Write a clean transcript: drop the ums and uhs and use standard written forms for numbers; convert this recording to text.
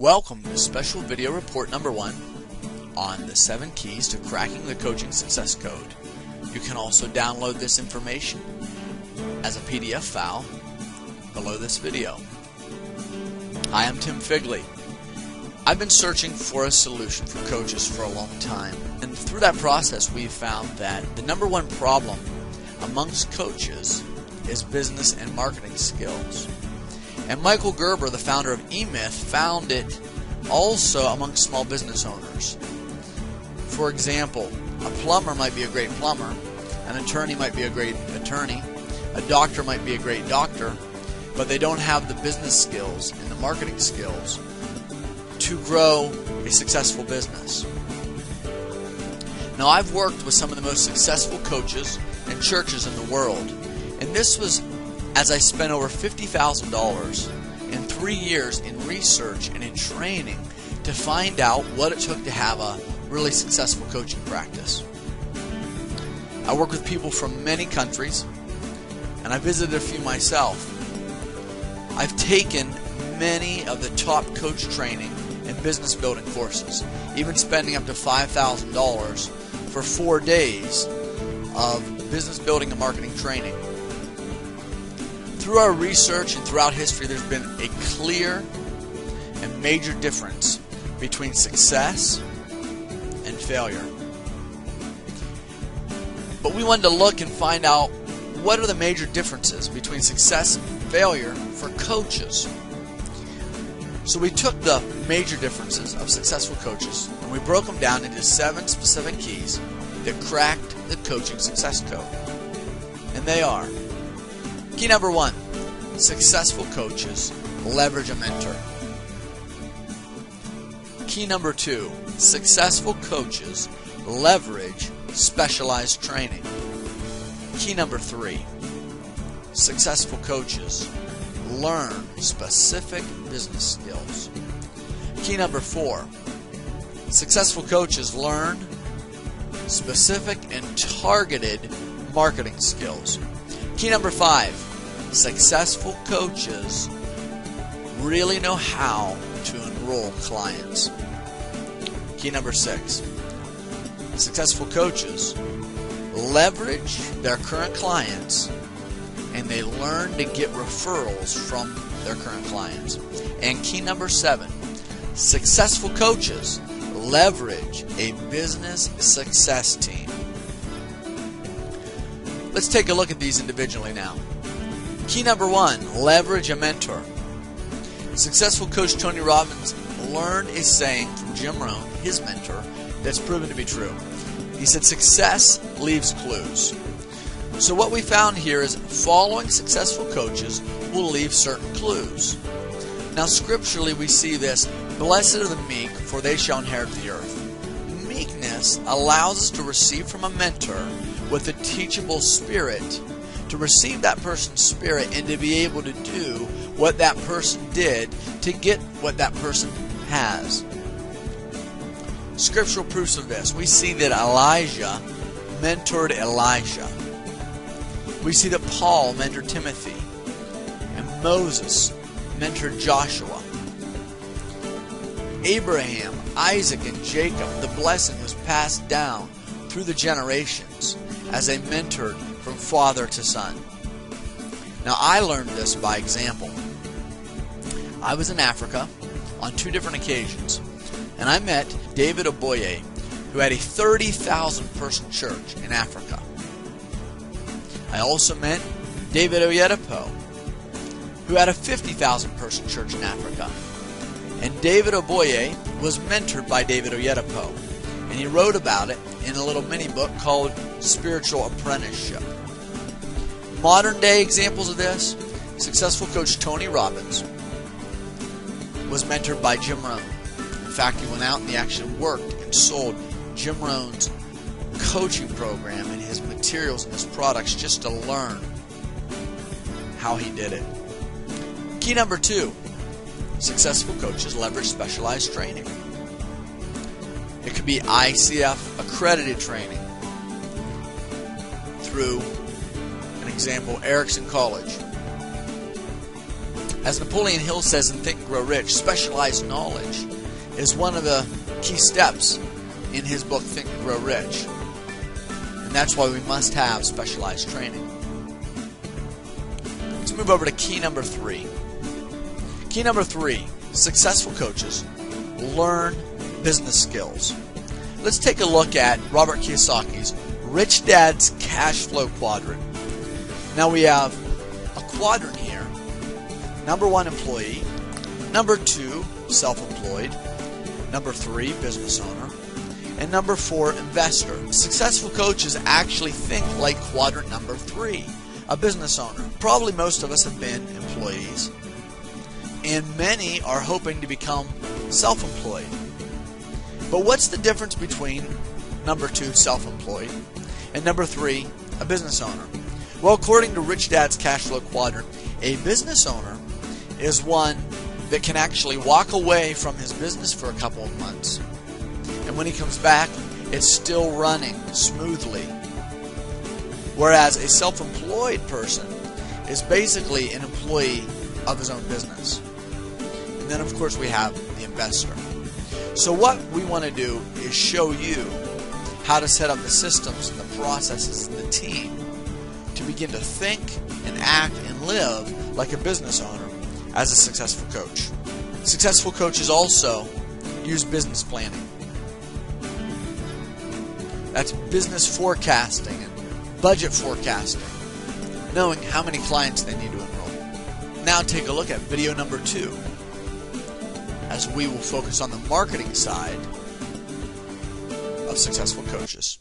Welcome to special video report number 1 on the 7 keys to cracking the coaching success code. You can also download this information as a PDF file below this video. I am Tim Figley. I've been searching for a solution for coaches for a long time, and through that process we've found that the number one problem amongst coaches is business and marketing skills. And Michael Gerber, the founder of eMyth, found it also among small business owners. For example, a plumber might be a great plumber, an attorney might be a great attorney, a doctor might be a great doctor, but they don't have the business skills and the marketing skills to grow a successful business. Now, I've worked with some of the most successful coaches and churches in the world, and this was as I spent over $50,000 in 3 years in research and in training to find out what it took to have a really successful coaching practice. I work with people from many countries, and I visited a few myself. I've taken many of the top coach training and business building courses, even spending up to $5,000 for 4 days of business building and marketing training. Through our research and throughout history, there's been a clear and major difference between success and failure. But we wanted to look and find out what are the major differences between success and failure for coaches. So we took the major differences of successful coaches and we broke them down into 7 specific keys that cracked the coaching success code. And they are: key number 1, successful coaches leverage a mentor. Key number 2, successful coaches leverage specialized training. Key number 3, successful coaches learn specific business skills. Key number 4, successful coaches learn specific and targeted marketing skills. Key number 5, successful coaches really know how to enroll clients. Key number 6, successful coaches leverage their current clients and they learn to get referrals from their current clients. And key number 7, successful coaches leverage a business success team. Let's take a look at these individually now. Key number 1, leverage a mentor. Successful coach Tony Robbins learned a saying from Jim Rohn, his mentor, that's proven to be true. He said, success leaves clues. So what we found here is following successful coaches will leave certain clues. Now scripturally we see this: blessed are the meek, for they shall inherit the earth. Meekness allows us to receive from a mentor with a teachable spirit, to receive that person's spirit and to be able to do what that person did to get what that person has. Scriptural proofs of this: we see that Elijah mentored Elisha. We see that Paul mentored Timothy, and Moses mentored Joshua. Abraham, Isaac, and Jacob, the blessing was passed down through the generations as they mentored from father to son. Now I learned this by example. I was in Africa on 2 different occasions, and I met David Oboye, who had a 30,000 person church in Africa. I also met David Oyedepo, who had a 50,000 person church in Africa. And David Oboye was mentored by David Oyedepo, and he wrote about it in a little mini book called Spiritual Apprenticeship. Modern day examples of this: successful coach Tony Robbins was mentored by Jim Rohn. In fact, he went out and he actually worked and sold Jim Rohn's coaching program and his materials and his products just to learn how he did it. Key number 2, successful coaches leverage specialized training. It could be ICF accredited training through an example, Erickson College. As Napoleon Hill says in Think and Grow Rich, specialized knowledge is one of the key steps in his book Think and Grow Rich. And that's why we must have specialized training. Let's move over to key number 3. Key number 3, successful coaches learn business skills. Let's take a look at Robert Kiyosaki's Rich Dad's Cash Flow Quadrant. Now we have a quadrant here. Number 1, employee. Number 2, self-employed. Number 3, business owner. And number 4, investor. Successful coaches actually think like quadrant number 3, a business owner. Probably most of us have been employees, and many are hoping to become self-employed. But what's the difference between number 2, self-employed, and number 3, a business owner? Well, according to Rich Dad's Cash Flow Quadrant, a business owner is one that can actually walk away from his business for a couple of months, and when he comes back, it's still running smoothly. Whereas a self-employed person is basically an employee of his own business. And then, of course, we have the investor. So what we want to do is show you how to set up the systems and the processes and the team to begin to think and act and live like a business owner as a successful coach. Successful coaches also use business planning. That's business forecasting and budget forecasting, knowing how many clients they need to enroll. Now take a look at video number 2, as we will focus on the marketing side of successful coaches.